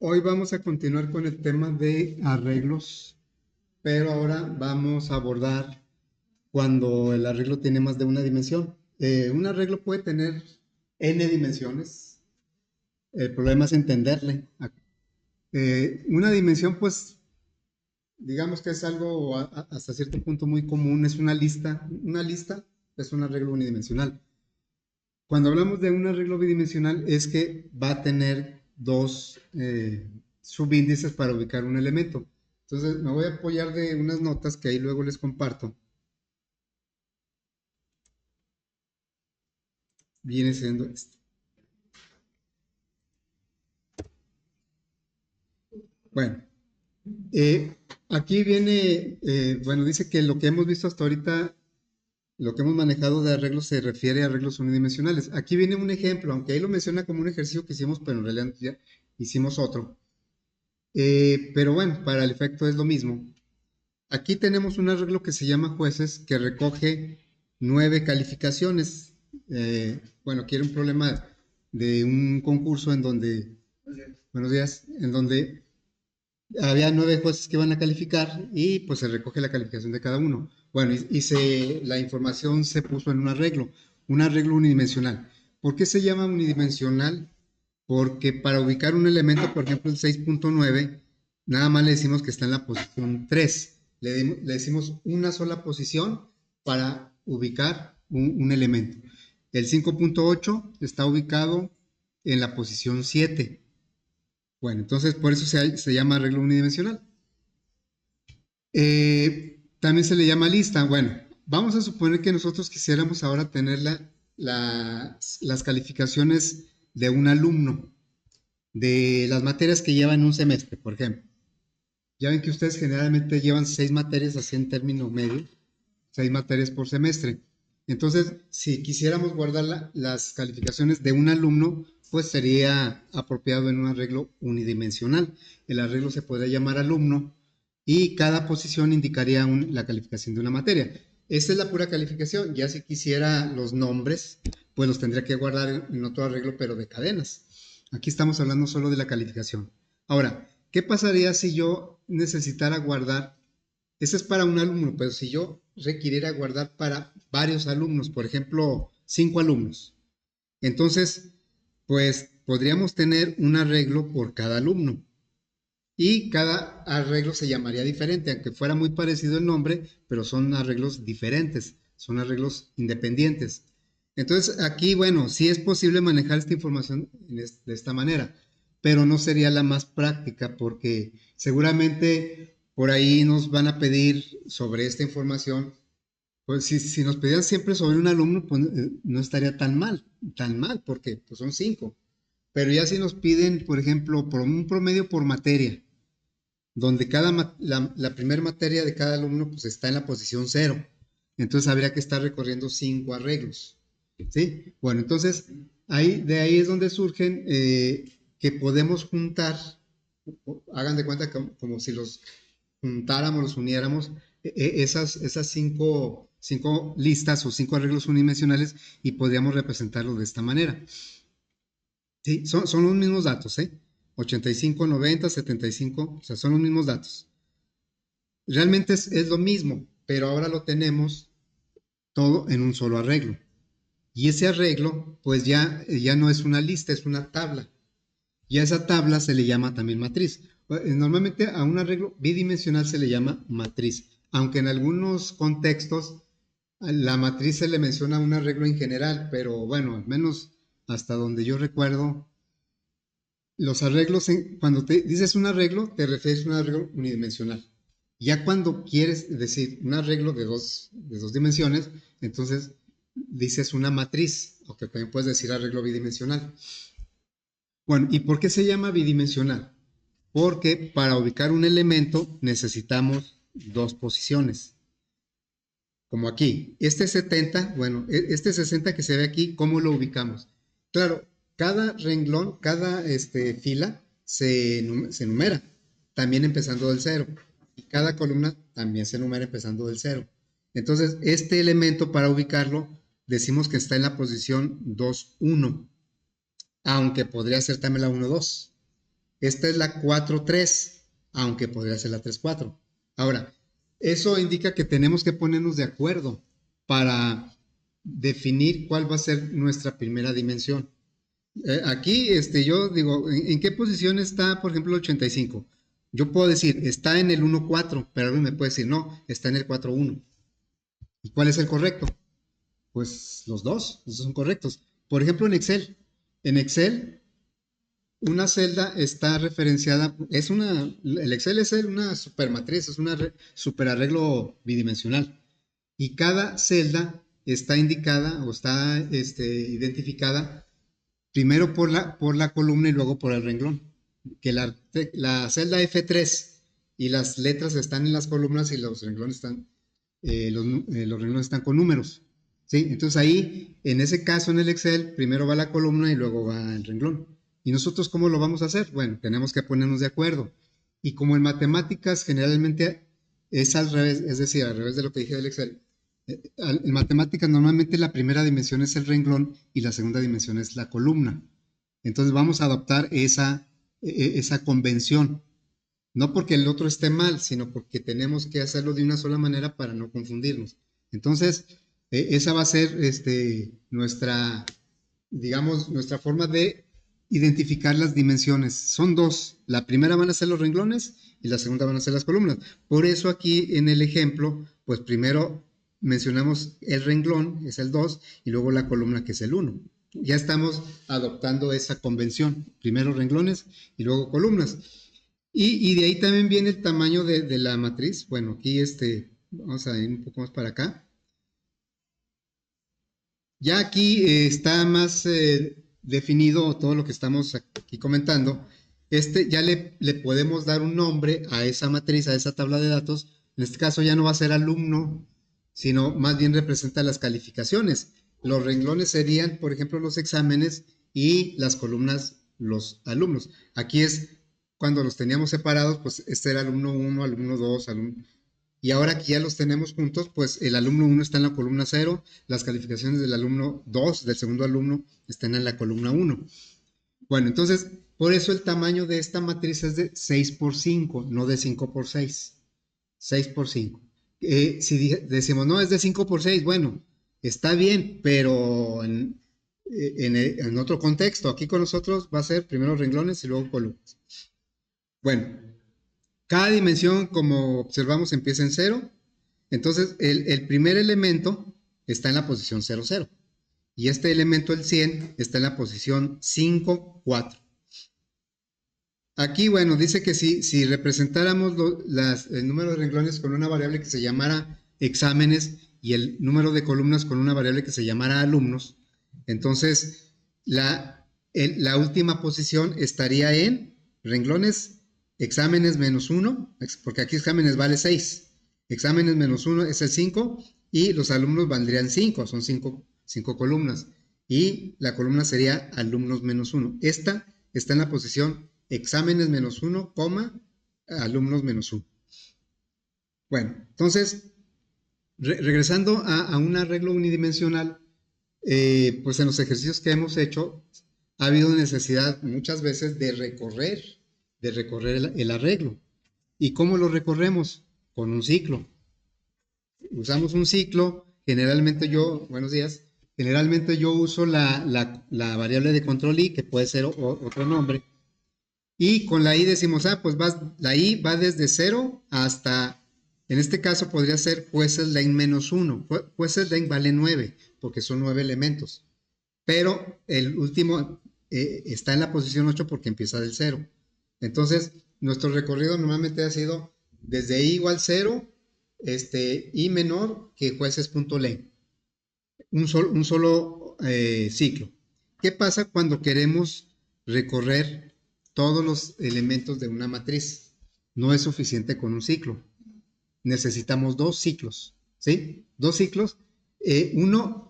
Hoy vamos a continuar con el tema de arreglos, pero ahora vamos a abordar cuando el arreglo tiene más de una dimensión. Un arreglo puede tener n dimensiones. El problema es entenderle. Una dimensión, pues, digamos que es algo hasta cierto punto muy común. Es una lista. Una lista es un arreglo unidimensional. Cuando hablamos de un arreglo bidimensional es que va a tener dos subíndices para ubicar un elemento. Entonces me voy a apoyar de unas notas que ahí luego les comparto. Viene siendo esto. Bueno, aquí viene, bueno, dice que lo que hemos visto hasta ahorita, lo que hemos manejado de arreglos se refiere a arreglos unidimensionales. Aquí viene un ejemplo, aunque ahí lo menciona como un ejercicio que hicimos, pero en realidad ya hicimos otro. Pero bueno, para el efecto es lo mismo. Aquí tenemos un arreglo que se llama jueces que recoge 9 calificaciones. Bueno, aquí era un problema de un concurso en donde, buenos días, en donde había 9 jueces que iban a calificar y pues se recoge la calificación de cada uno. Bueno, la información se puso en un arreglo unidimensional. ¿Por qué se llama unidimensional? Porque para ubicar un elemento, por ejemplo, el 6.9, nada más le decimos que está en la posición 3. Le decimos una sola posición para ubicar un elemento. El 5.8 está ubicado en la posición 7. Bueno, entonces por eso se llama arreglo unidimensional. También se le llama lista. Bueno, vamos a suponer que nosotros quisiéramos ahora tener las calificaciones de un alumno, de las materias que llevan un semestre, por ejemplo. Ya ven que ustedes generalmente llevan 6 materias así en término medio, 6 materias por semestre. Entonces, si quisiéramos guardar las calificaciones de un alumno, pues sería apropiado en un arreglo unidimensional. El arreglo se podría llamar alumno y cada posición indicaría la calificación de una materia. Esa es la pura calificación. Ya si quisiera los nombres, pues los tendría que guardar en otro arreglo, pero de cadenas. Aquí estamos hablando solo de la calificación. Ahora, ¿qué pasaría si yo necesitara guardar? Ese es para un alumno, pero si yo requiriera guardar para varios alumnos, por ejemplo, 5 alumnos, entonces, pues podríamos tener un arreglo por cada alumno. Y cada arreglo se llamaría diferente, aunque fuera muy parecido el nombre, pero son arreglos diferentes, son arreglos independientes. Entonces, aquí, bueno, sí es posible manejar esta información de esta manera, pero no sería la más práctica porque seguramente por ahí nos van a pedir sobre esta información. Pues si nos pedían siempre sobre un alumno, pues no estaría tan mal, porque pues son 5. Pero ya si nos piden, por ejemplo, por un promedio por materia, donde la primera materia de cada alumno pues está en la posición 0. Entonces habría que estar recorriendo 5 arreglos. ¿Sí? Bueno, entonces de ahí es donde surgen que podemos juntar, hagan de cuenta como si los juntáramos, los uniéramos, esas cinco listas o 5 arreglos unidimensionales y podríamos representarlo de esta manera. Sí, son los mismos datos, ¿eh? 85, 90, 75, o sea, son los mismos datos. Realmente es lo mismo, pero ahora lo tenemos todo en un solo arreglo. Y ese arreglo, pues ya no es una lista, es una tabla. Y a esa tabla se le llama también matriz. Normalmente a un arreglo bidimensional se le llama matriz, aunque en algunos contextos a la matriz se le menciona a un arreglo en general, pero bueno, al menos hasta donde yo recuerdo, los arreglos, cuando te dices un arreglo, te refieres a un arreglo unidimensional. Ya cuando quieres decir un arreglo de dos dimensiones, entonces dices una matriz, o que también puedes decir arreglo bidimensional. Bueno, ¿y por qué se llama bidimensional? Porque para ubicar un elemento necesitamos 2 posiciones. Como aquí, este 70, bueno, este 60 que se ve aquí, ¿cómo lo ubicamos? Claro, cada renglón, cada fila se numera, también empezando del 0. Y cada columna también se numera empezando del 0. Entonces, este elemento para ubicarlo, decimos que está en la posición 2, 1, aunque podría ser también la 1, 2. Esta es la 4-3, aunque podría ser la 3-4. Ahora, eso indica que tenemos que ponernos de acuerdo para definir cuál va a ser nuestra primera dimensión. Aquí, yo digo, ¿en qué posición está, por ejemplo, el 85? Yo puedo decir, está en el 1-4, pero alguien me puede decir, no, está en el 4-1. ¿Y cuál es el correcto? Pues los dos, esos son correctos. Por ejemplo, en Excel, una celda está referenciada, el Excel es una supermatriz, es un superarreglo bidimensional. Y cada celda está indicada o está identificada primero por la columna y luego por el renglón. Que la celda F3 y las letras están en las columnas y los renglones los renglones están con números. ¿Sí? Entonces ahí, en ese caso en el Excel, primero va la columna y luego va el renglón. ¿Y nosotros cómo lo vamos a hacer? Bueno, tenemos que ponernos de acuerdo. Y como en matemáticas generalmente es al revés, es decir, al revés de lo que dije del Excel, en matemáticas normalmente la primera dimensión es el renglón y la segunda dimensión es la columna. Entonces vamos a adoptar esa convención. No porque el otro esté mal, sino porque tenemos que hacerlo de una sola manera para no confundirnos. Entonces, esa va a ser digamos, nuestra forma de identificar las dimensiones. Son dos. La primera van a ser los renglones y la segunda van a ser las columnas. Por eso aquí en el ejemplo, pues primero mencionamos el renglón, es el 2, y luego la columna, que es el 1. Ya estamos adoptando esa convención. Primero renglones y luego columnas. Y de ahí también viene el tamaño de la matriz. Bueno, aquí vamos a ir un poco más para acá. Ya aquí está más definido todo lo que estamos aquí comentando. Ya le podemos dar un nombre a esa matriz, a esa tabla de datos. En este caso ya no va a ser alumno, sino más bien representa las calificaciones. Los renglones serían, por ejemplo, los exámenes y las columnas, los alumnos. Aquí es cuando los teníamos separados, pues este era alumno 1, alumno 2, alumno. Y ahora que ya los tenemos juntos, pues el alumno 1 está en la columna 0, las calificaciones del alumno 2, del segundo alumno, están en la columna 1. Bueno, entonces, por eso el tamaño de esta matriz es de 6x5, no de 5x6. 6x5. Si decimos, no, es de 5x6, bueno, está bien, pero en otro contexto, aquí con nosotros va a ser primero renglones y luego columnas. Bueno, cada dimensión, como observamos, empieza en 0. Entonces, el primer elemento está en la posición 0, 0. Y este elemento, el 100, está en la posición 5, 4. Aquí, bueno, dice que si representáramos el número de renglones con una variable que se llamara exámenes y el número de columnas con una variable que se llamara alumnos, entonces la última posición estaría en renglones, exámenes menos 1, porque aquí exámenes vale 6, exámenes menos 1 es el 5 y los alumnos valdrían 5, son 5 columnas. Y la columna sería alumnos menos 1. Esta está en la posición exámenes menos 1, alumnos menos 1. Bueno, entonces, regresando a un arreglo unidimensional, pues en los ejercicios que hemos hecho, ha habido necesidad muchas veces de recorrer el arreglo. ¿Y cómo lo recorremos? Con un ciclo. Usamos un ciclo, buenos días, generalmente yo uso la variable de control i, que puede ser otro nombre, y con la i decimos, pues la i va desde 0 hasta, en este caso podría ser Puezel lane menos 1. Puezel lane vale 9, porque son 9 elementos. Pero el último está en la posición 8 porque empieza del 0. Entonces, nuestro recorrido normalmente ha sido desde i igual 0, i menor que jueces.lane. Un solo ciclo. ¿Qué pasa cuando queremos recorrer todos los elementos de una matriz? No es suficiente con un ciclo. Necesitamos 2 ciclos, ¿sí? 2 ciclos.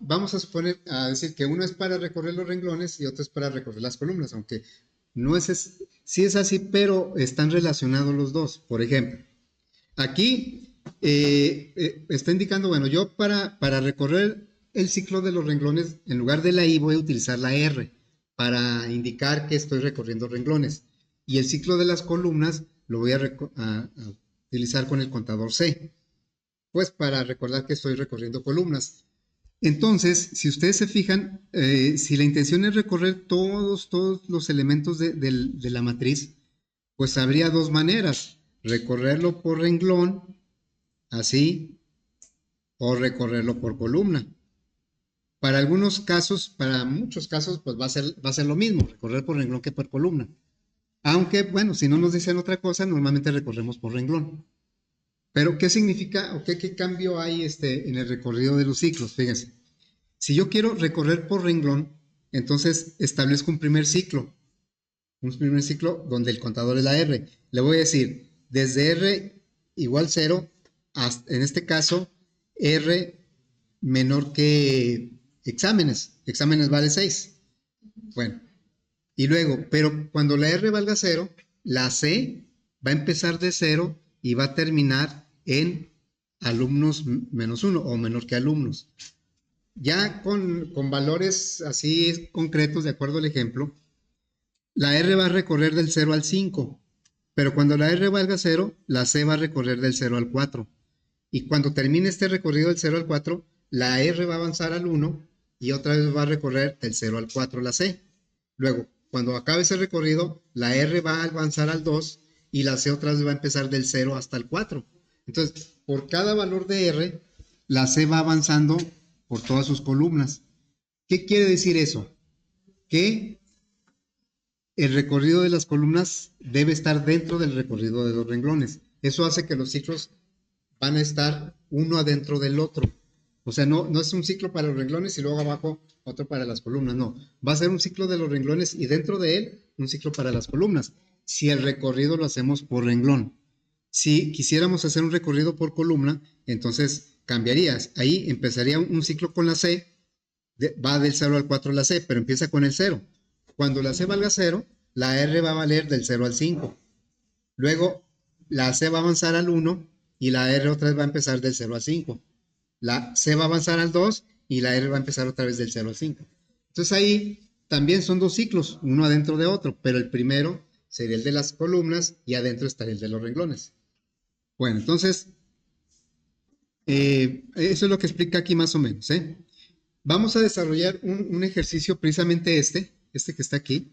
Vamos a decir que uno es para recorrer los renglones y otro es para recorrer las columnas, aunque sí es así, pero están relacionados los dos. Por ejemplo, aquí está indicando, bueno, yo para recorrer el ciclo de los renglones, en lugar de la i voy a utilizar la r para indicar que estoy recorriendo renglones. Y el ciclo de las columnas lo voy a utilizar con el contador C, pues para recordar que estoy recorriendo columnas. Entonces, si ustedes se fijan, si la intención es recorrer todos los elementos de la matriz, pues habría dos maneras: recorrerlo por renglón, así, o recorrerlo por columna. Para algunos casos, para muchos casos, pues va a ser lo mismo, recorrer por renglón que por columna. Aunque, bueno, si no nos dicen otra cosa, normalmente recorremos por renglón. Pero, ¿qué significa o qué cambio hay en el recorrido de los ciclos? Fíjense, si yo quiero recorrer por renglón, entonces establezco un primer ciclo donde el contador es la R. Le voy a decir, desde R igual 0, hasta, en este caso, R menor que exámenes vale 6. Bueno, y luego, pero cuando la R valga 0, la C va a empezar de 0 y va a terminar en alumnos menos 1 o menor que alumnos. Ya con valores así concretos, de acuerdo al ejemplo, la R va a recorrer del 0 al 5, pero cuando la R valga 0, la C va a recorrer del 0 al 4. Y cuando termine este recorrido del 0 al 4, la R va a avanzar al 1 y otra vez va a recorrer del 0 al 4 la C. Luego, cuando acabe ese recorrido, la R va a avanzar al 2 y la C otra vez va a empezar del 0 hasta el 4. Entonces, por cada valor de R, la C va avanzando por todas sus columnas. ¿Qué quiere decir eso? Que el recorrido de las columnas debe estar dentro del recorrido de los renglones. Eso hace que los ciclos van a estar uno adentro del otro. O sea, no es un ciclo para los renglones y luego abajo otro para las columnas, no. Va a ser un ciclo de los renglones y dentro de él un ciclo para las columnas, si el recorrido lo hacemos por renglón. Si quisiéramos hacer un recorrido por columna, entonces cambiarías. Ahí empezaría un ciclo con la C, va del 0 al 4 la C, pero empieza con el 0. Cuando la C valga 0, la R va a valer del 0 al 5. Luego la C va a avanzar al 1 y la R otra vez va a empezar del 0 al 5. La C va a avanzar al 2 y la R va a empezar otra vez del 0 al 5. Entonces ahí también son dos ciclos, uno adentro de otro, pero el primero sería el de las columnas y adentro estaría el de los renglones. Bueno, entonces, eso es lo que explica aquí más o menos, ¿eh? Vamos a desarrollar un ejercicio, precisamente este que está aquí.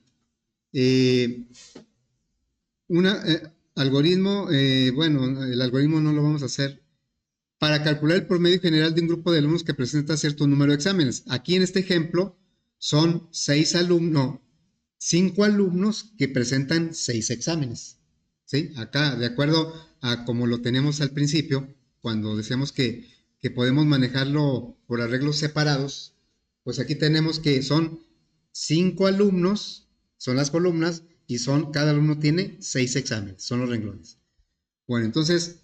Algoritmo, bueno, el algoritmo no lo vamos a hacer para calcular el promedio general de un grupo de alumnos que presenta cierto número de exámenes. Aquí en este ejemplo son 5 alumnos que presentan 6 exámenes. ¿Sí? Acá, de acuerdo a como lo tenemos al principio, cuando decíamos que podemos manejarlo por arreglos separados, pues aquí tenemos que son 5 alumnos, son las columnas, y cada alumno tiene 6 exámenes, son los renglones. Bueno, entonces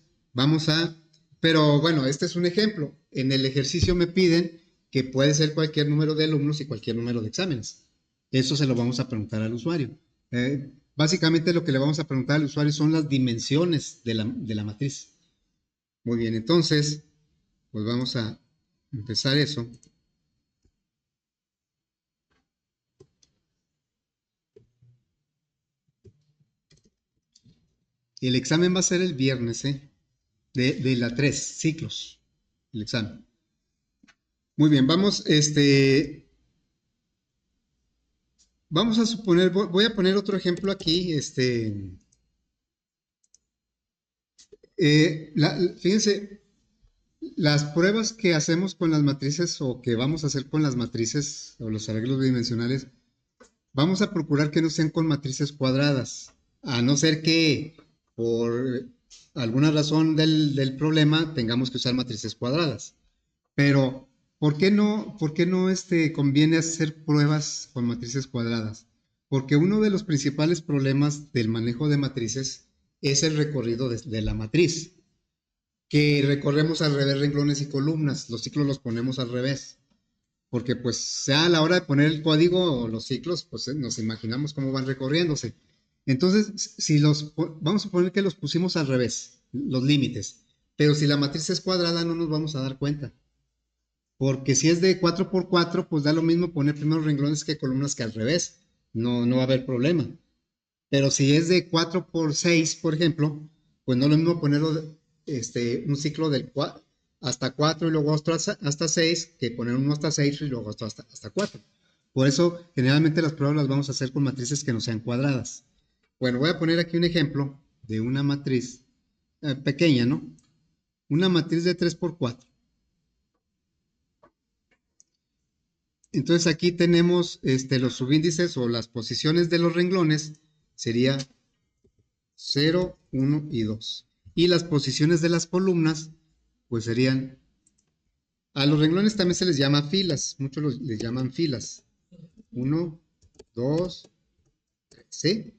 pero bueno, este es un ejemplo. En el ejercicio me piden que puede ser cualquier número de alumnos y cualquier número de exámenes. Eso se lo vamos a preguntar al usuario. Básicamente lo que le vamos a preguntar al usuario son las dimensiones de la matriz. Muy bien, entonces, pues vamos a empezar eso. El examen va a ser el viernes, de la 3 ciclos, el examen. Muy bien, vamos a suponer, voy a poner otro ejemplo aquí, fíjense, las pruebas que hacemos con las matrices o que vamos a hacer con las matrices o los arreglos bidimensionales, vamos a procurar que no sean con matrices cuadradas, a no ser que por alguna razón del problema tengamos que usar matrices cuadradas. Pero, ¿por qué no conviene hacer pruebas con matrices cuadradas? Porque uno de los principales problemas del manejo de matrices es el recorrido de la matriz, que recorremos al revés renglones y columnas, los ciclos los ponemos al revés, porque pues sea a la hora de poner el código o los ciclos, pues nos imaginamos cómo van recorriéndose. Entonces, vamos a poner que los pusimos al revés, los límites, pero si la matriz es cuadrada no nos vamos a dar cuenta. Porque si es de 4x4, pues da lo mismo poner primero renglones que columnas que al revés. No va a haber problema. Pero si es de 4 por 6, por ejemplo, pues no es lo mismo ponerlo un ciclo hasta 4 y luego otro hasta 6 que poner uno hasta 6 y luego otro hasta 4. Por eso, generalmente las pruebas las vamos a hacer con matrices que no sean cuadradas. Bueno, voy a poner aquí un ejemplo de una matriz pequeña, ¿no? Una matriz de 3 por 4. Entonces aquí tenemos los subíndices o las posiciones de los renglones, sería 0, 1 y 2. Y las posiciones de las columnas, pues serían, a los renglones también se les llama filas, muchos les llaman filas. 1, 2, 3, ¿sí?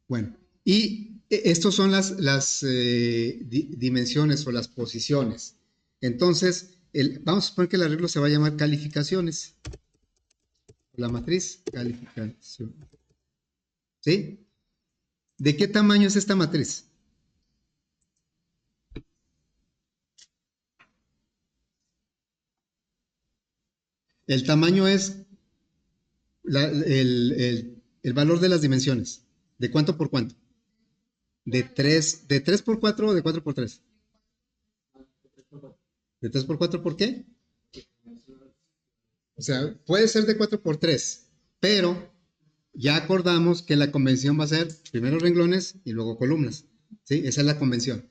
Bueno, y estos son las dimensiones o las posiciones. Entonces, vamos a suponer que el arreglo se va a llamar calificaciones. La matriz, calificación. ¿Sí? ¿De qué tamaño es esta matriz? El tamaño es el valor de las dimensiones. ¿De cuánto por cuánto? ¿De tres por 4 o de 4 por 3? ¿De 3 por 4 por qué? O sea, puede ser de 4 por 3, pero ya acordamos que la convención va a ser primero renglones y luego columnas. ¿Sí? Esa es la convención.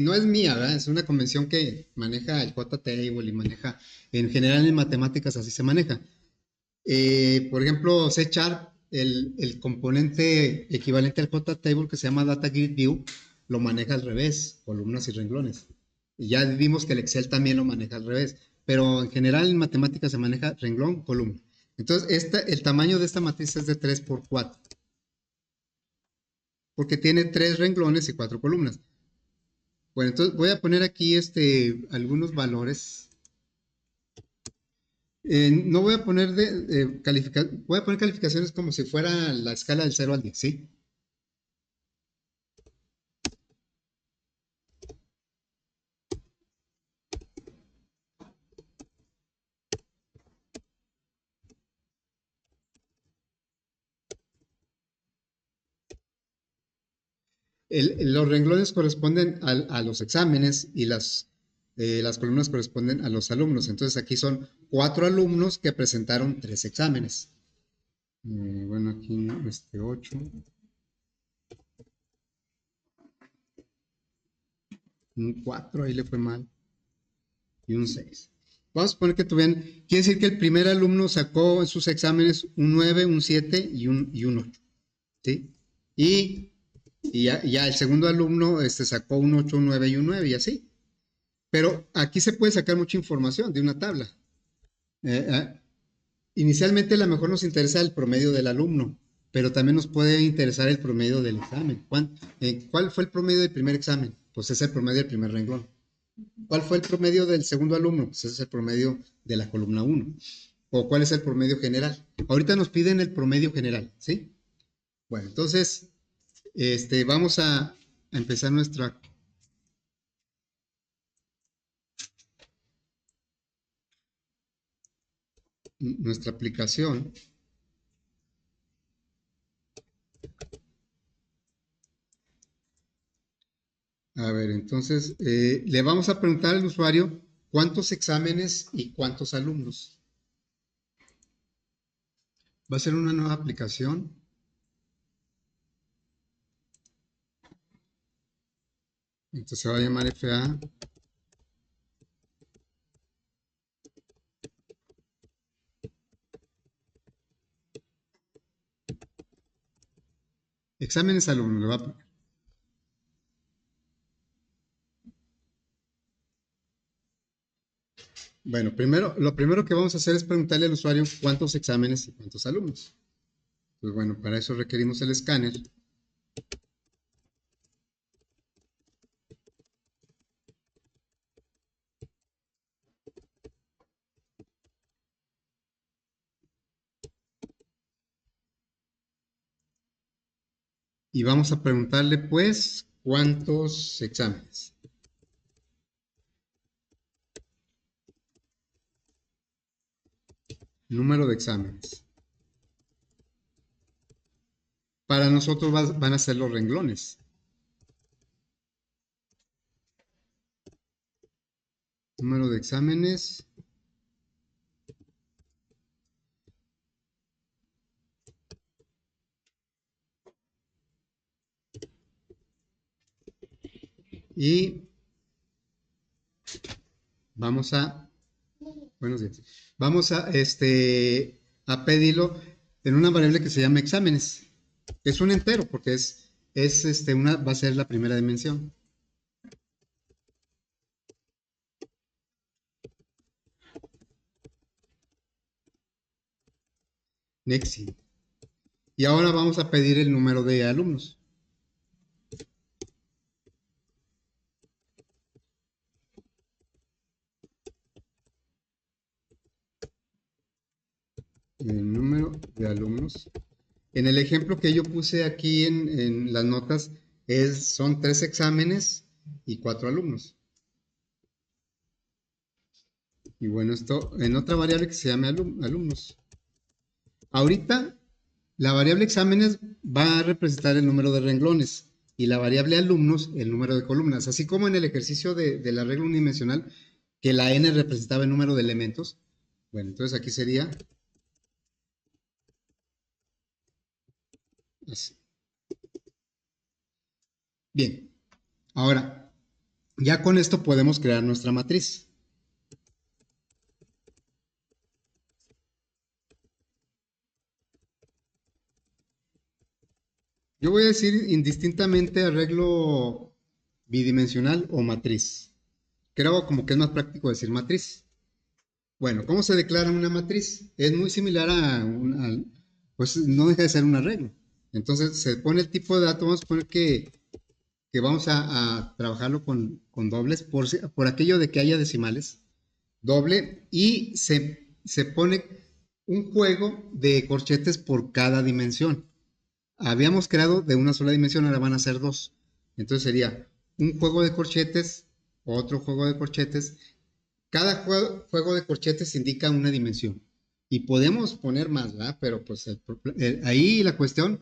No es mía, ¿verdad? Es una convención que maneja el J-Table y maneja, en general en matemáticas así se maneja. Por ejemplo, C Sharp, el componente equivalente al J-Table que se llama Data Grid View, lo maneja al revés, columnas y renglones. Y ya vimos que el Excel también lo maneja al revés, pero en general en matemáticas se maneja renglón, columna. Entonces, el tamaño de esta matriz es de 3 por 4, porque tiene 3 renglones y 4 columnas. Bueno, entonces voy a poner aquí algunos valores. No voy a poner voy a poner calificaciones como si fuera la escala del 0 al 10, ¿sí? Los renglones corresponden a los exámenes y las columnas corresponden a los alumnos. Entonces aquí son 4 alumnos que presentaron 3 exámenes. Bueno, aquí 8, un 4, ahí le fue mal, y un 6. Vamos a poner que tuvieran, quiere decir que el primer alumno sacó en sus exámenes un 9, un 7 y un 8, ¿sí? Y ya el segundo alumno sacó un 8, un 9 y un 9 y así. Pero aquí se puede sacar mucha información de una tabla. Eh, eh, Inicialmente a lo mejor nos interesa el promedio del alumno, pero también nos puede interesar el promedio del examen. ¿Cuál fue el promedio del primer examen? Pues es el promedio del primer renglón. ¿Cuál fue el promedio del segundo alumno? Pues ese es el promedio de la columna 1. ¿O cuál es el promedio general? Ahorita nos piden el promedio general, ¿sí? Bueno, entonces, vamos a empezar nuestra aplicación. A ver, entonces, le vamos a preguntar al usuario cuántos exámenes y cuántos alumnos. Va a ser una nueva aplicación. Entonces se va a llamar FA. Exámenes alumnos, le va a poner. Bueno, lo primero que vamos a hacer es preguntarle al usuario cuántos exámenes y cuántos alumnos. Pues bueno, para eso requerimos el escáner. Y vamos a preguntarle, pues, cuántos exámenes. Número de exámenes. Para nosotros van a ser los renglones. Número de exámenes. Y vamos a, buenos días, vamos a pedirlo en una variable que se llama exámenes. Es un entero porque va a ser la primera dimensión. Next. Y ahora vamos a pedir el número de alumnos. El número de alumnos. En el ejemplo que yo puse aquí en las notas, son 3 exámenes y 4 alumnos. Y bueno, esto en otra variable que se llama alumnos. Ahorita, la variable exámenes va a representar el número de renglones y la variable alumnos el número de columnas. Así como en el ejercicio de la regla unidimensional, que la n representaba el número de elementos. Bueno, entonces aquí sería así. Bien, ahora, ya con esto podemos crear nuestra matriz. Yo voy a decir indistintamente arreglo bidimensional o matriz. Creo como que es más práctico decir matriz. Bueno, ¿cómo se declara una matriz? Es muy similar pues no deja de ser un arreglo. Entonces se pone el tipo de dato, vamos a poner que vamos a trabajarlo con dobles por aquello de que haya decimales, doble, y se pone un juego de corchetes por cada dimensión. Habíamos creado de una sola dimensión, ahora van a ser dos. Entonces sería un juego de corchetes, otro juego de corchetes. Cada juego de corchetes indica una dimensión. Y podemos poner más, ¿verdad? Pero pues ahí la cuestión,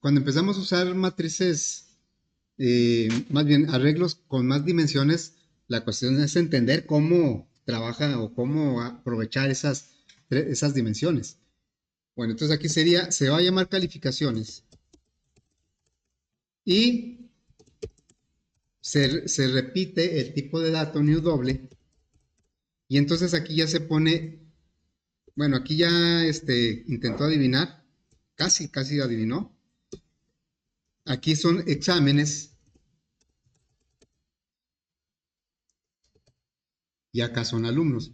cuando empezamos a usar matrices, más bien arreglos con más dimensiones, la cuestión es entender cómo trabaja o cómo aprovechar esas dimensiones. Bueno, entonces aquí se va a llamar calificaciones y se repite el tipo de dato new doble y entonces aquí ya se pone, bueno, aquí ya intentó adivinar, casi adivinó. Aquí son exámenes y acá son alumnos.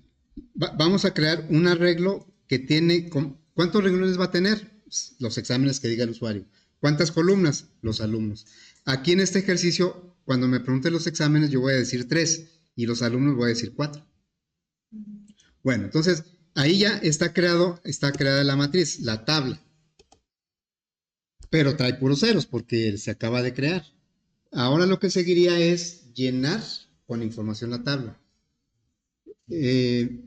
Vamos a crear un arreglo que tiene, ¿cuántos renglones va a tener? Los exámenes que diga el usuario. ¿Cuántas columnas? Los alumnos. Aquí en este ejercicio, cuando me pregunten los exámenes, yo voy a decir 3 y los alumnos voy a decir 4. Bueno, entonces ahí ya está creada la matriz, la tabla. Pero trae puros ceros porque se acaba de crear. Ahora lo que seguiría es llenar con información la tabla. Eh,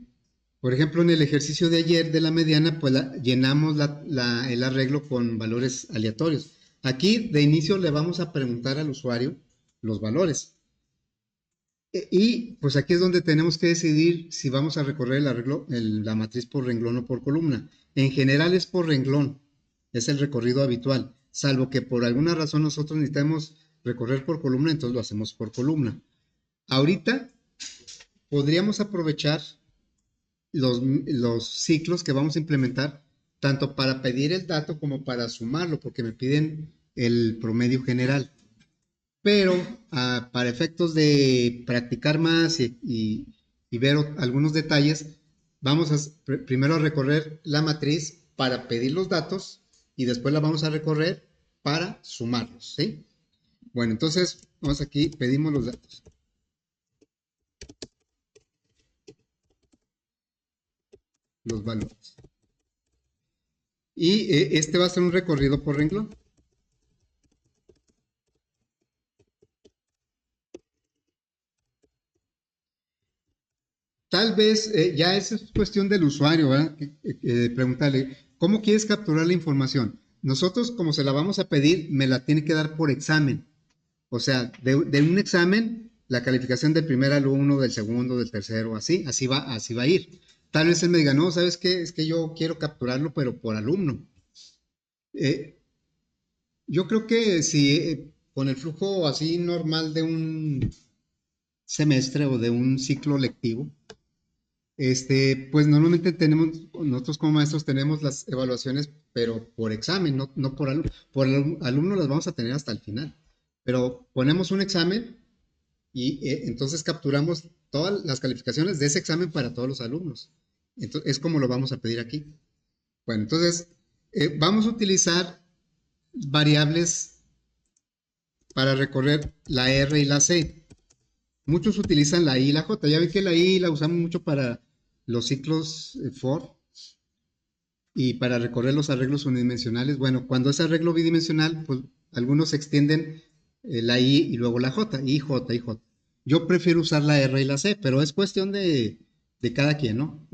por ejemplo, en el ejercicio de ayer de la mediana, pues llenamos el arreglo con valores aleatorios. Aquí de inicio le vamos a preguntar al usuario los valores. Y pues aquí es donde tenemos que decidir si vamos a recorrer el arreglo, la matriz por renglón o por columna. En general es por renglón, es el recorrido habitual, salvo que por alguna razón nosotros necesitemos recorrer por columna, entonces lo hacemos por columna. Ahorita podríamos aprovechar los ciclos que vamos a implementar, tanto para pedir el dato como para sumarlo, porque me piden el promedio general. Pero para efectos de practicar más y ver algunos detalles, vamos primero a recorrer la matriz para pedir los datos y después la vamos a recorrer para sumarlos, ¿sí? Bueno, entonces, vamos aquí, pedimos los datos. Los valores. Y este va a ser un recorrido por renglón. Tal vez ya es cuestión del usuario, ¿verdad? Preguntarle, ¿cómo quieres capturar la información? nosotros como se la vamos a pedir, me la tiene que dar por examen. O sea, de un examen, la calificación del primer alumno, del segundo, del tercero, así va a ir. Tal vez él me diga, no, ¿sabes qué? Es que yo quiero capturarlo, pero por alumno. Eh, yo creo que si con el flujo así normal de un semestre o de un ciclo lectivo, pues normalmente nosotros como maestros tenemos las evaluaciones, pero por examen, no por alumno. Por alumno las vamos a tener hasta el final. Pero ponemos un examen y entonces capturamos todas las calificaciones de ese examen para todos los alumnos. Entonces, es como lo vamos a pedir aquí. Bueno, entonces vamos a utilizar variables para recorrer la R y la C. Muchos utilizan la I y la J. Ya ven que la I la usamos mucho para los ciclos for y para recorrer los arreglos unidimensionales. Bueno, cuando es arreglo bidimensional, pues algunos extienden la I y luego la J, I, J, I, J. Yo prefiero usar la R y la C, pero es cuestión de cada quien, ¿no?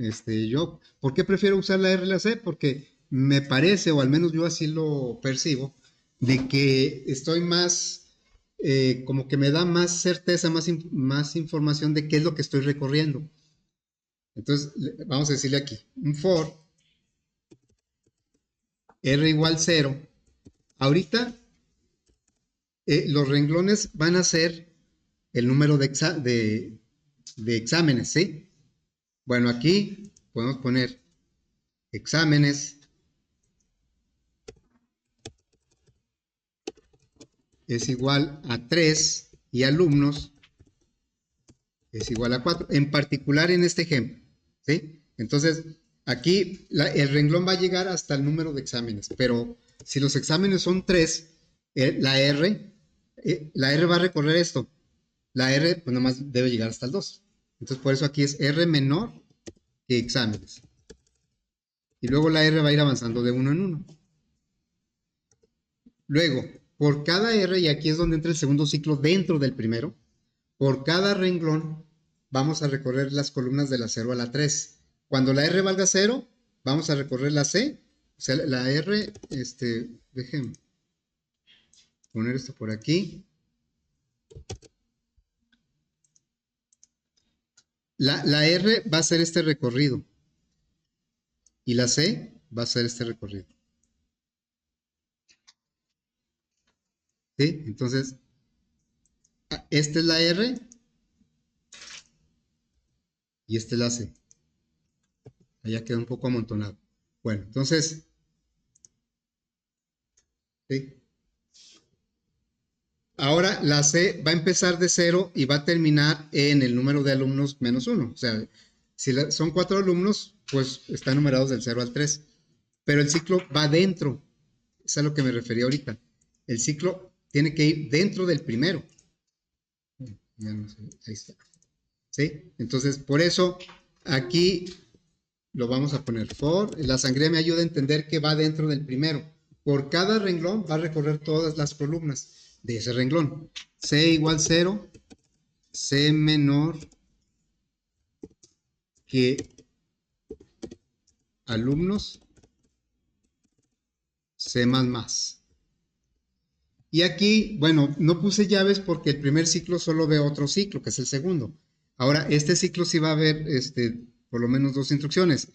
¿Por qué prefiero usar la R y la C? Porque me parece, o al menos yo así lo percibo, de que estoy más, como que me da más certeza, más información de qué es lo que estoy recorriendo. Entonces, vamos a decirle aquí, un for R igual 0. Ahorita los renglones van a ser el número de exámenes, ¿sí? Bueno, aquí podemos poner exámenes es igual a 3 y alumnos es igual a 4. En particular en este ejemplo, ¿sí? Entonces, aquí el renglón va a llegar hasta el número de exámenes, pero si los exámenes son 3, la R va a recorrer esto. La R, pues nada más debe llegar hasta el 2. Entonces, por eso aquí es R menor que exámenes. Y luego la R va a ir avanzando de uno en uno. Luego, por cada R, y aquí es donde entra el segundo ciclo dentro del primero, por cada renglón vamos a recorrer las columnas de la 0 a la 3. Cuando la R valga 0, vamos a recorrer la C. O sea, la R, dejen poner esto por aquí. La R va a ser este recorrido y la C va a ser este recorrido. ¿Sí? Entonces, esta es la R y esta es la C. Allá queda un poco amontonado. Bueno, entonces, ¿sí? Ahora la C va a empezar de 0 y va a terminar en el número de alumnos menos 1. O sea, si son 4 alumnos, pues están numerados del 0 al 3. Pero el ciclo va dentro. Es a lo que me refería ahorita. El ciclo tiene que ir dentro del primero. Ya no sé, ahí está. ¿Sí? Entonces, por eso aquí lo vamos a poner for. La sangría me ayuda a entender que va dentro del primero. Por cada renglón va a recorrer todas las columnas de ese renglón. C igual 0, C menor que alumnos, C más más. Y aquí, bueno, no puse llaves porque el primer ciclo solo ve otro ciclo, que es el segundo. Ahora, este ciclo sí va a haber, por lo menos dos instrucciones.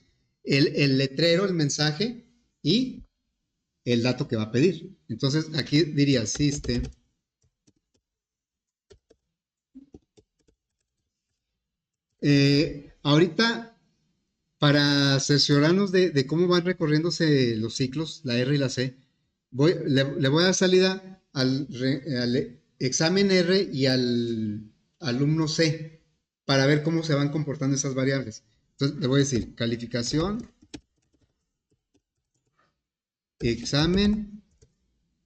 El letrero, el mensaje y el dato que va a pedir. Entonces, aquí diría system. Ahorita, para cerciorarnos de cómo van recorriéndose los ciclos, la R y la C, le voy a dar salida al examen R y al alumno C para ver cómo se van comportando esas variables. Entonces, le voy a decir calificación, examen,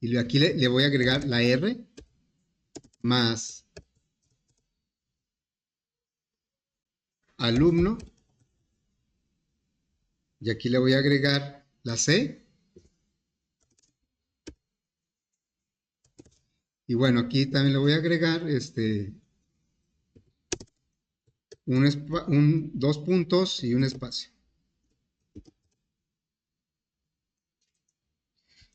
y aquí le voy a agregar la R más alumno, y aquí le voy a agregar la C. Y bueno, aquí también le voy a agregar dos puntos y un espacio.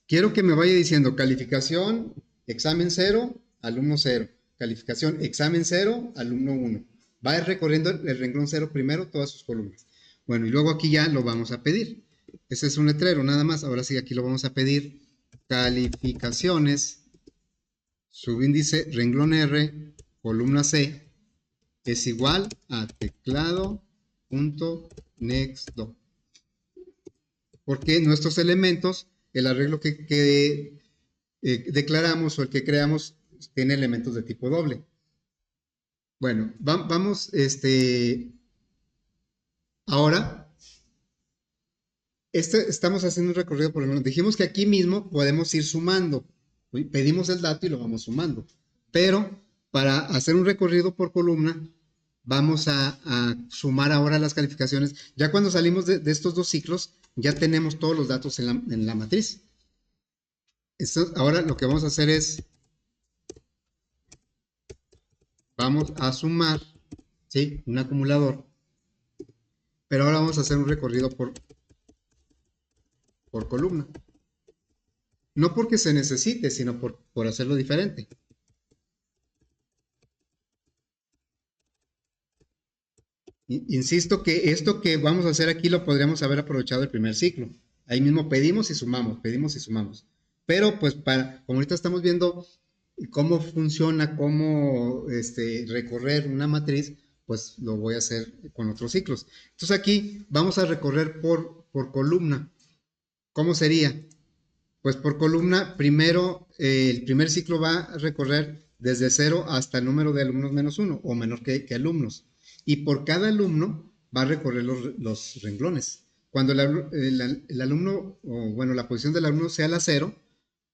Quiero que me vaya diciendo calificación, examen cero, alumno cero. Calificación, examen cero, alumno uno. Va recorriendo el renglón cero primero, todas sus columnas. Bueno, y luego aquí ya lo vamos a pedir. Ese es un letrero, nada más. Ahora sí, aquí lo vamos a pedir. Calificaciones, subíndice, renglón R, columna C, es igual a teclado.nextDo. Porque nuestros elementos, el arreglo que declaramos o el que creamos, tiene elementos de tipo doble. Bueno, vamos, ahora, estamos haciendo un recorrido por el menos. Dijimos que aquí mismo podemos ir sumando. Pedimos el dato y lo vamos sumando. Pero para hacer un recorrido por columna, vamos a sumar ahora las calificaciones. Ya cuando salimos de estos dos ciclos, ya tenemos todos los datos en la matriz. Ahora lo que vamos a hacer es, vamos a sumar, ¿sí? Un acumulador. Pero ahora vamos a hacer un recorrido por columna. No porque se necesite, sino por hacerlo diferente. Insisto que esto que vamos a hacer aquí lo podríamos haber aprovechado el primer ciclo. Ahí mismo pedimos y sumamos, pedimos y sumamos. Pero pues como ahorita estamos viendo cómo funciona, cómo recorrer una matriz, pues lo voy a hacer con otros ciclos. Entonces aquí vamos a recorrer por columna. ¿Cómo sería? Pues por columna, primero el primer ciclo va a recorrer desde 0 hasta el número de alumnos menos 1 o menor que alumnos. Y por cada alumno va a recorrer los renglones. Cuando el alumno, o bueno, la posición del alumno sea la 0,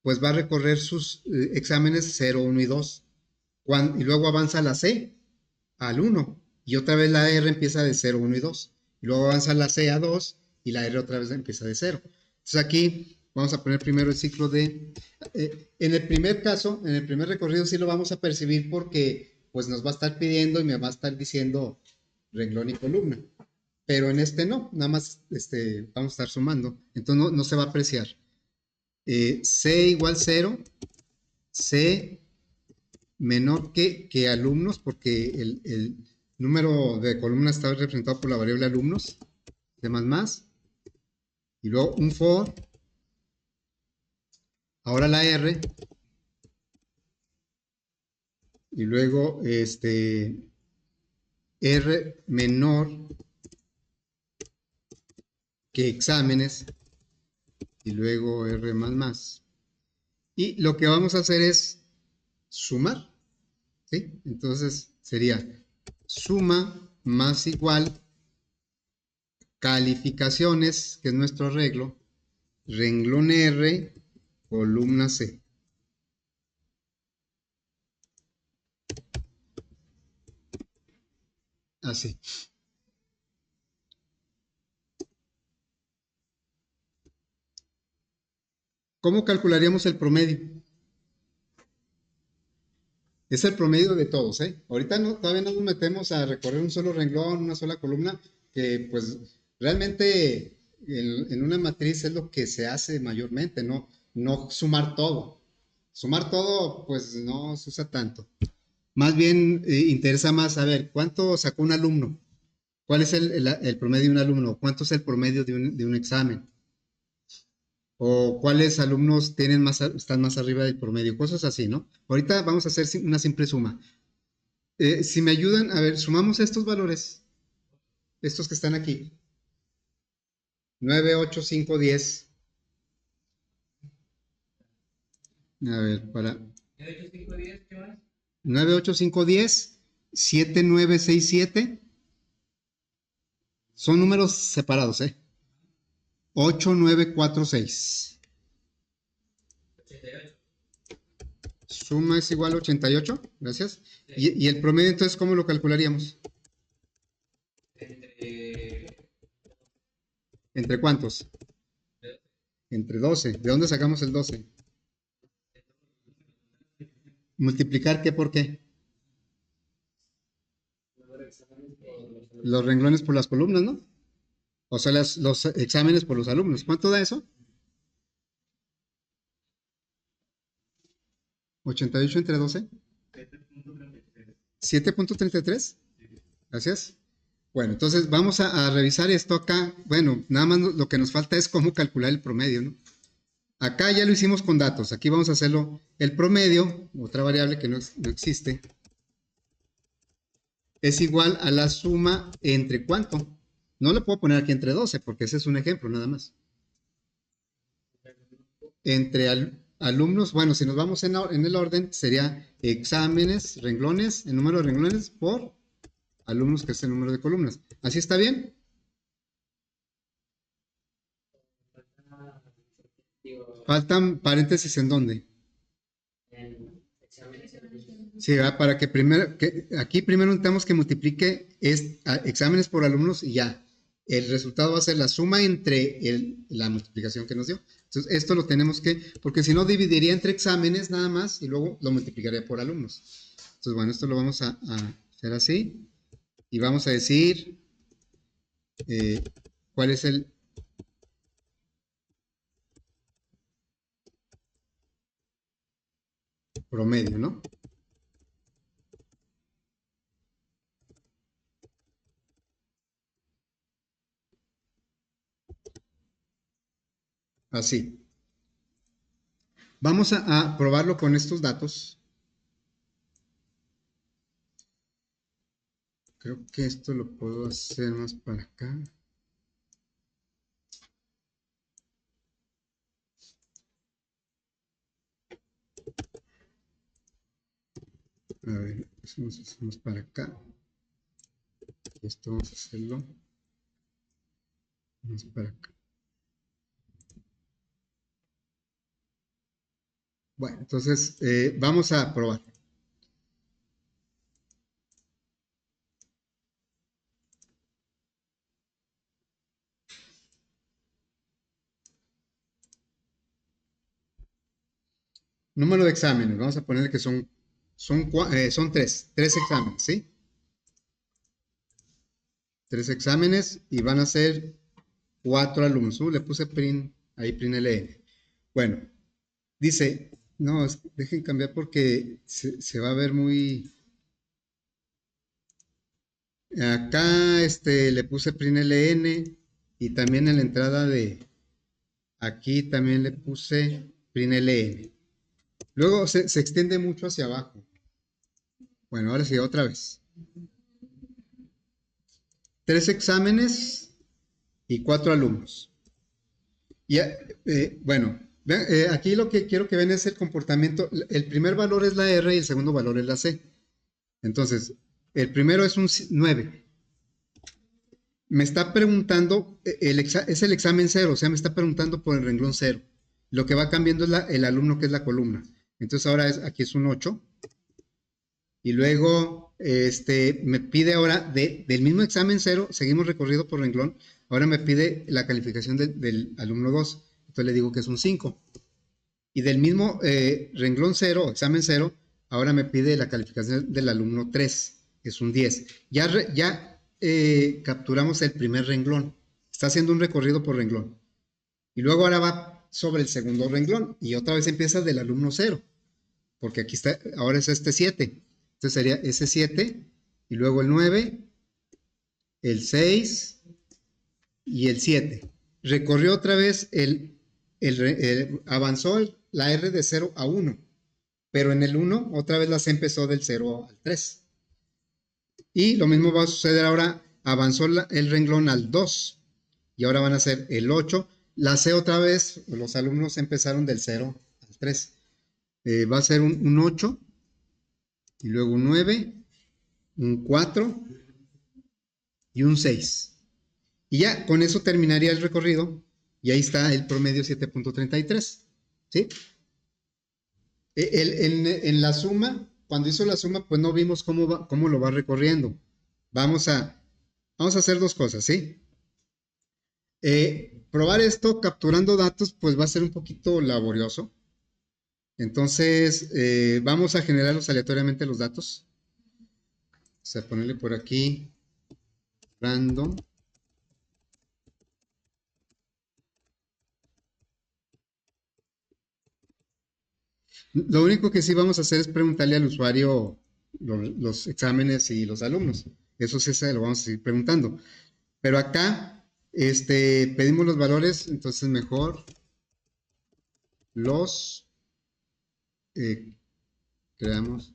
pues va a recorrer sus exámenes 0, 1 y 2. Y luego avanza la C al 1. Y otra vez la R empieza de 0, 1 y 2. Y luego avanza la C a 2 y la R otra vez empieza de 0. Entonces aquí vamos a poner primero el ciclo de... en el primer caso, en el primer recorrido sí lo vamos a percibir porque pues nos va a estar pidiendo y me va a estar diciendo renglón y columna. Pero en este no, nada más vamos a estar sumando. Entonces no se va a apreciar. C igual 0, C menor que alumnos, porque el número de columnas está representado por la variable alumnos, C++, y luego un for, ahora la R, y luego R menor que exámenes, y luego R++. Y lo que vamos a hacer es sumar, ¿sí? Entonces sería suma más igual calificaciones, que es nuestro arreglo, renglón R, columna C. Así. ¿Cómo calcularíamos el promedio? Es el promedio de todos, ¿eh? Ahorita todavía no nos metemos a recorrer un solo renglón, una sola columna, que pues realmente en una matriz es lo que se hace mayormente, no sumar todo. Sumar todo, pues no se usa tanto. Más bien interesa más saber cuánto sacó un alumno, cuál es el promedio de un alumno, cuánto es el promedio de un examen, o cuáles alumnos están más arriba del promedio, cosas así, ¿no? Ahorita vamos a hacer una simple suma. Si me ayudan, a ver, sumamos estos valores, estos que están aquí. 9, 8, 5, 10. A ver, para... 9, 8, 5, 10, ¿qué más? 9, 8, 5, 10, 7, 9, 6, 7. Son números separados, ¿eh? 8, 9, 4, 6. 88. Suma es igual a 88, gracias. Sí. ¿Y el promedio entonces cómo lo calcularíamos? ¿Entre cuántos? Entre 12. ¿De dónde sacamos el 12? ¿Multiplicar qué por qué? Los renglones por las columnas, ¿no? O sea, los exámenes por los alumnos. ¿Cuánto da eso? 88 entre 12. 7.33. Gracias. Bueno, entonces vamos a revisar esto acá. Bueno, nada más lo que nos falta es cómo calcular el promedio, ¿no? Acá ya lo hicimos con datos. Aquí vamos a hacerlo. El promedio, otra variable que no existe, es igual a la suma entre ¿cuánto? No lo puedo poner aquí entre 12 porque ese es un ejemplo nada más. Entre alumnos, bueno, si nos vamos en el orden, sería exámenes, renglones, el número de renglones por alumnos, que es el número de columnas. ¿Así está bien? Faltan paréntesis en dónde. Sí, para que primero, aquí primero necesitamos que multiplique exámenes por alumnos y ya. El resultado va a ser la suma entre la multiplicación que nos dio. Entonces, esto lo tenemos que, porque si no dividiría entre exámenes nada más y luego lo multiplicaría por alumnos. Entonces, bueno, esto lo vamos a hacer así y vamos a decir eh, cuál es el promedio, ¿no? Así. Vamos a probarlo con estos datos. Creo que esto lo puedo hacer más para acá. A ver, eso nos hacemos para acá. Esto vamos a hacerlo más para acá. Bueno, entonces vamos a probar. Número de exámenes, vamos a poner que son tres exámenes, ¿sí? Tres exámenes y van a ser 4 alumnos. Le puse ahí print LN. Bueno, dice, no, dejen cambiar porque se va a ver muy... Acá le puse print LN y también en la entrada de... Aquí también le puse print LN. Luego se extiende mucho hacia abajo. Bueno, ahora sí, otra vez. 3 exámenes y 4 alumnos. Y bueno, aquí lo que quiero que vean es el comportamiento. El primer valor es la R y el segundo valor es la C. Entonces, el primero es un 9. Me está preguntando, es el examen 0, o sea, me está preguntando por el renglón 0. Lo que va cambiando es el alumno, que es la columna. Entonces ahora aquí es un 8. Y luego me pide ahora del mismo examen 0, seguimos recorrido por renglón. Ahora me pide la calificación del alumno 2. Entonces le digo que es un 5. Y del mismo renglón 0, examen 0, ahora me pide la calificación del alumno 3, que es un 10. Ya capturamos el primer renglón. Está haciendo un recorrido por renglón. Y luego ahora va sobre el segundo renglón. Y otra vez empieza del alumno 0. Porque aquí está, ahora es este 7. Entonces sería ese 7. Y luego el 9, el 6 y el 7. Recorrió otra vez avanzó la R de 0 a 1. Pero en el 1 otra vez la C empezó del 0 al 3. Y lo mismo va a suceder ahora, avanzó el renglón al 2 y ahora van a ser el 8. La C otra vez, los alumnos empezaron del 0 al 3. Va a ser un 8 y luego un 9, un 4 y un 6. Y ya con eso terminaría el recorrido y ahí está el promedio 7.33. ¿Sí? En la suma, cuando hizo la suma, pues no vimos cómo lo va recorriendo. Vamos a, vamos a hacer dos cosas, ¿sí? Probar esto capturando datos, pues va a ser un poquito laborioso. Entonces, vamos a generarlos aleatoriamente los datos. O sea, ponerle por aquí random. Lo único que sí vamos a hacer es preguntarle al usuario los exámenes y los alumnos. Eso sí se lo vamos a seguir preguntando. Pero acá, pedimos los valores, entonces mejor los eh, creamos.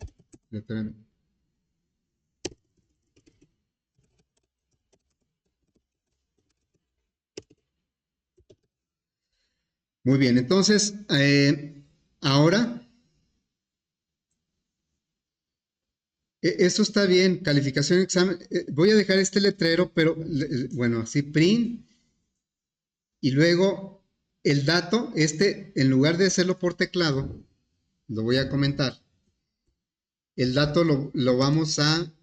Muy bien, entonces, ahora, eso está bien, calificación, examen. Voy a dejar este letrero, pero bueno, así, print, y luego el dato, en lugar de hacerlo por teclado, lo voy a comentar. El dato lo vamos a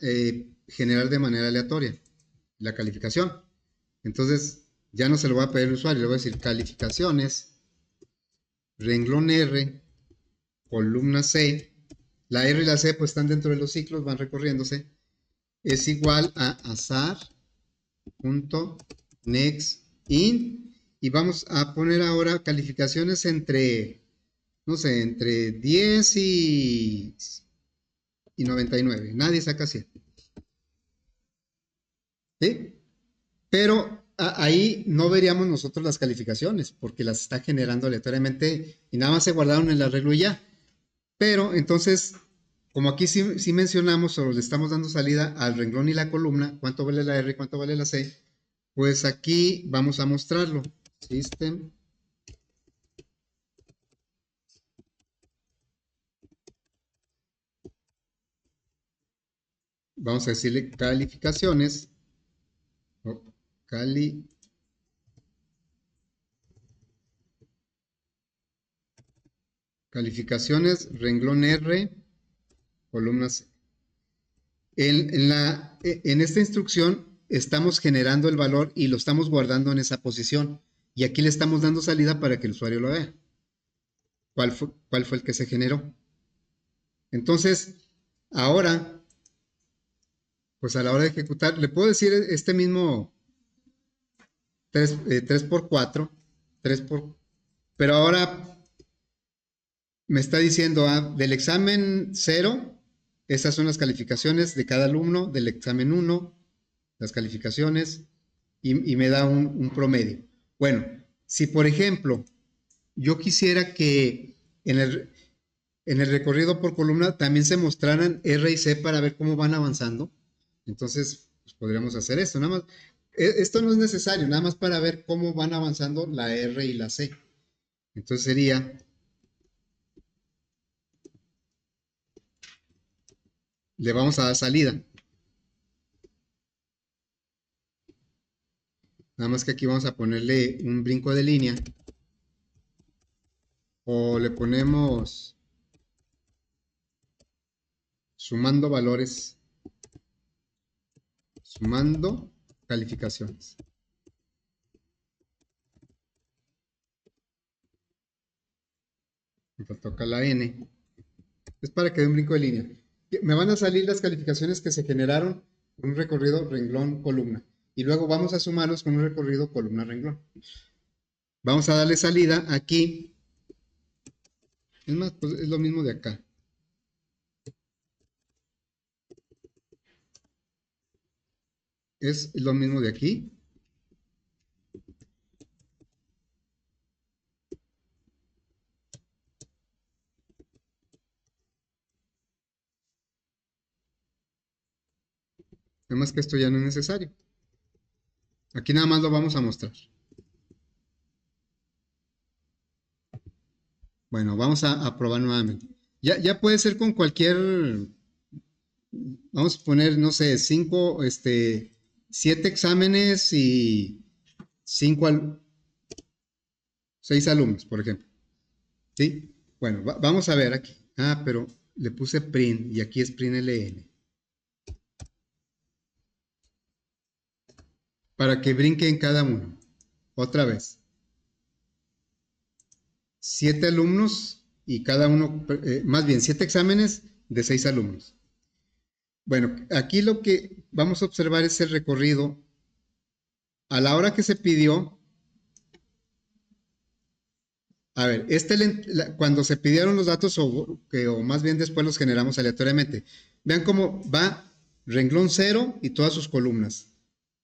generar de manera aleatoria, la calificación. Entonces, ya no se lo voy a pedir al usuario, le voy a decir calificaciones, renglón R, columna C. La R y la C pues están dentro de los ciclos, van recorriéndose. Es igual a azar.nextInt y vamos a poner ahora calificaciones entre, no sé, entre 10 y 99. Nadie saca 100. ¿Sí? Pero ahí no veríamos nosotros las calificaciones porque las está generando aleatoriamente y nada más se guardaron en el arreglo y ya. Pero entonces, como aquí sí mencionamos o le estamos dando salida al renglón y la columna, cuánto vale la R y cuánto vale la C, pues aquí vamos a mostrarlo. System. Vamos a decirle calificaciones. Oh, cali, calificaciones, renglón R, columna C. En esta instrucción estamos generando el valor y lo estamos guardando en esa posición. Y aquí le estamos dando salida para que el usuario lo vea. ¿Cuál fue el que se generó? Entonces, ahora, pues a la hora de ejecutar, le puedo decir este mismo 3 por 4, 3 por... Pero ahora me está diciendo, del examen 0, esas son las calificaciones de cada alumno, del examen 1, las calificaciones, y me da un promedio. Bueno, si por ejemplo yo quisiera que en el recorrido por columna también se mostraran R y C para ver cómo van avanzando, entonces pues, podríamos hacer esto. Nada más, esto no es necesario, nada más para ver cómo van avanzando la R y la C. Entonces sería, le vamos a dar salida. Nada más que aquí vamos a ponerle un brinco de línea. O le ponemos sumando valores, sumando calificaciones. Me toca la N. Es para que dé un brinco de línea. Me van a salir las calificaciones que se generaron con un recorrido renglón-columna. Y luego vamos a sumarlos con un recorrido columna-renglón. Vamos a darle salida aquí. Es más, pues es lo mismo de acá. Es lo mismo de aquí. Nada más que esto ya no es necesario. Aquí nada más lo vamos a mostrar. Bueno, vamos a probar nuevamente. Ya puede ser con cualquier, vamos a poner, no sé, 7 exámenes y 6 alumnos, por ejemplo. ¿Sí? Bueno, vamos a ver aquí. Pero le puse print y aquí es print LN. Para que brinque en cada uno. Otra vez. 7 alumnos y cada uno, más bien 7 exámenes de 6 alumnos. Bueno, aquí lo que vamos a observar es el recorrido. A la hora que se pidió, A ver, cuando se pidieron los datos, o más bien después los generamos aleatoriamente, vean cómo va renglón cero y todas sus columnas,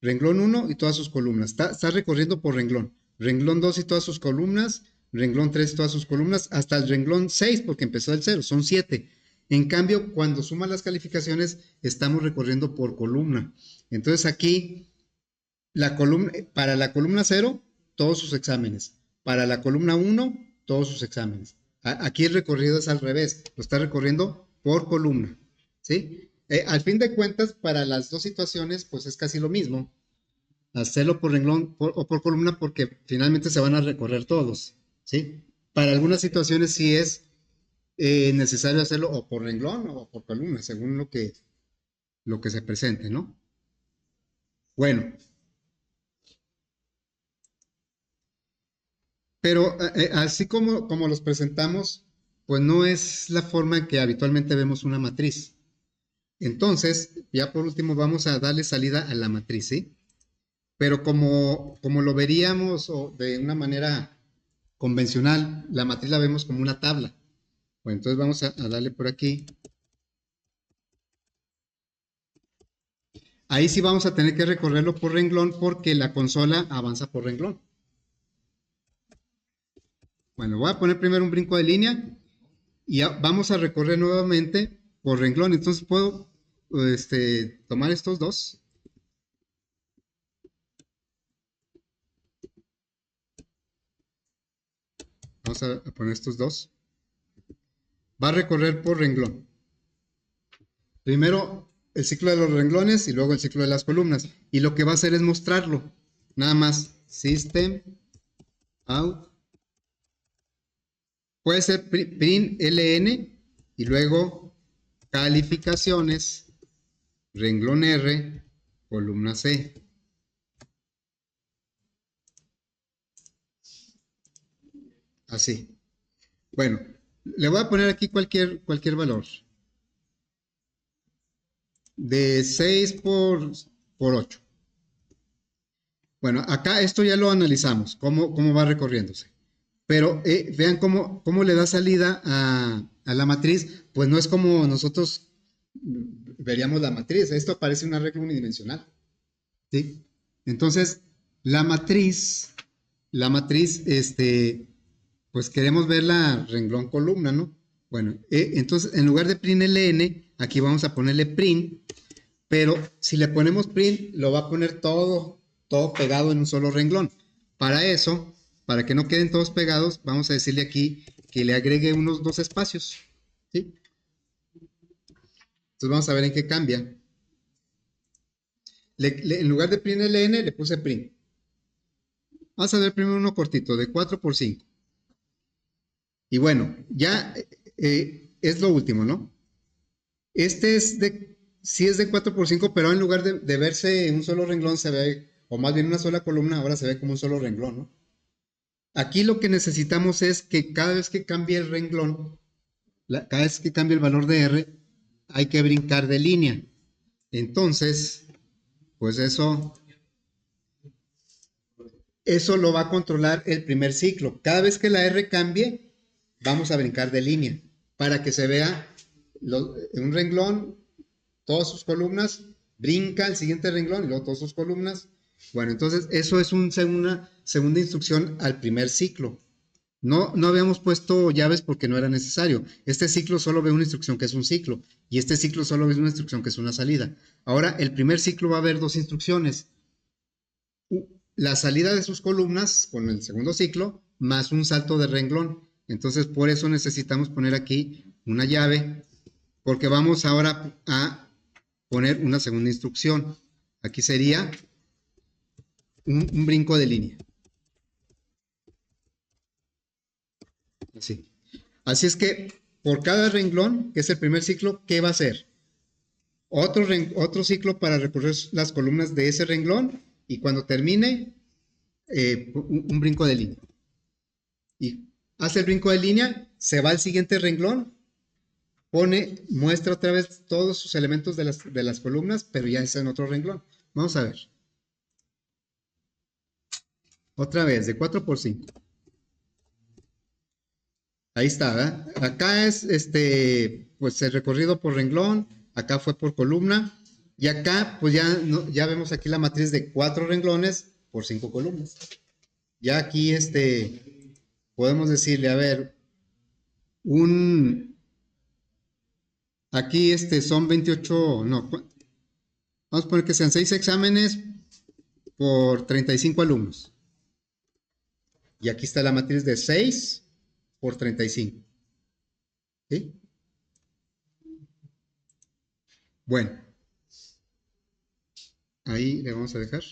renglón uno y todas sus columnas, está recorriendo por renglón, renglón 2 y todas sus columnas, renglón 3 y todas sus columnas, hasta el renglón 6 porque empezó el cero, son 7. En cambio, cuando suman las calificaciones, estamos recorriendo por columna. Entonces aquí, para la columna cero, todos sus exámenes. Para la columna uno, todos sus exámenes. Aquí el recorrido es al revés, lo está recorriendo por columna. ¿Sí? Al fin de cuentas, para las dos situaciones, pues es casi lo mismo. Hacerlo por renglón o por columna porque finalmente se van a recorrer todos. ¿Sí? Para algunas situaciones sí es necesario hacerlo o por renglón o por columna, según lo que se presente, ¿no? Bueno, pero así como los presentamos, pues no es la forma en que habitualmente vemos una matriz. Entonces, ya por último vamos a darle salida a la matriz, ¿sí? Pero como lo veríamos de una manera convencional, la matriz la vemos como una tabla. Bueno, entonces vamos a darle por aquí. Ahí sí vamos a tener que recorrerlo por renglón porque la consola avanza por renglón. Bueno, voy a poner primero un brinco de línea y ya vamos a recorrer nuevamente por renglón. Entonces puedo tomar estos dos. Vamos a poner estos dos. Va a recorrer por renglón. Primero el ciclo de los renglones y luego el ciclo de las columnas. Y lo que va a hacer es mostrarlo. Nada más. System, out. Puede ser print ln y luego calificaciones, renglón R, columna C. Así. Bueno, le voy a poner aquí cualquier valor. De 6 por 8. Bueno, acá esto ya lo analizamos, cómo va recorriéndose. Pero vean cómo le da salida a la matriz, pues no es como nosotros veríamos la matriz. Esto parece una regla unidimensional. ¿Sí? Entonces, la matriz, pues queremos ver la renglón columna, ¿no? Bueno, entonces en lugar de print ln, aquí vamos a ponerle print, pero si le ponemos print, lo va a poner todo pegado en un solo renglón. Para eso, para que no queden todos pegados, vamos a decirle aquí que le agregue unos dos espacios. ¿Sí? Entonces vamos a ver en qué cambia. En lugar de print ln, le puse print. Vamos a ver primero uno cortito, de 4 por 5. Y bueno, ya es lo último, ¿no? Este sí es de 4 por 5, pero en lugar de verse en un solo renglón, se ve, o más bien una sola columna, ahora se ve como un solo renglón, ¿no? Aquí lo que necesitamos es que cada vez que cambie el renglón, cada vez que cambie el valor de R, hay que brincar de línea. Entonces, pues eso lo va a controlar el primer ciclo. Cada vez que la R cambie, vamos a brincar de línea para que se vea en un renglón, todas sus columnas, brinca el siguiente renglón y luego todas sus columnas. Bueno, entonces eso es una segunda instrucción al primer ciclo. No habíamos puesto llaves porque no era necesario. Este ciclo solo ve una instrucción que es un ciclo y este ciclo solo ve una instrucción que es una salida. Ahora, el primer ciclo va a haber dos instrucciones. La salida de sus columnas con el segundo ciclo más un salto de renglón. Entonces, por eso necesitamos poner aquí una llave porque vamos ahora a poner una segunda instrucción. Aquí sería un brinco de línea. Así. Así es que por cada renglón, que es el primer ciclo, ¿qué va a hacer? Otro ciclo para recorrer las columnas de ese renglón y cuando termine, un brinco de línea. Y hace el brinco de línea, se va al siguiente renglón, muestra otra vez todos sus elementos de las columnas, pero ya es en otro renglón. Vamos a ver. Otra vez, de 4 por 5. Ahí está, ¿verdad? Acá es pues el recorrido por renglón, acá fue por columna, y acá, pues ya, ya vemos aquí la matriz de 4 renglones por 5 columnas. Ya aquí, podemos decirle, a ver, aquí, son 28, no, vamos a poner que sean 6 exámenes por 35 alumnos. Y aquí está la matriz de 6 por 35. ¿Sí? Bueno, ahí le vamos a dejar.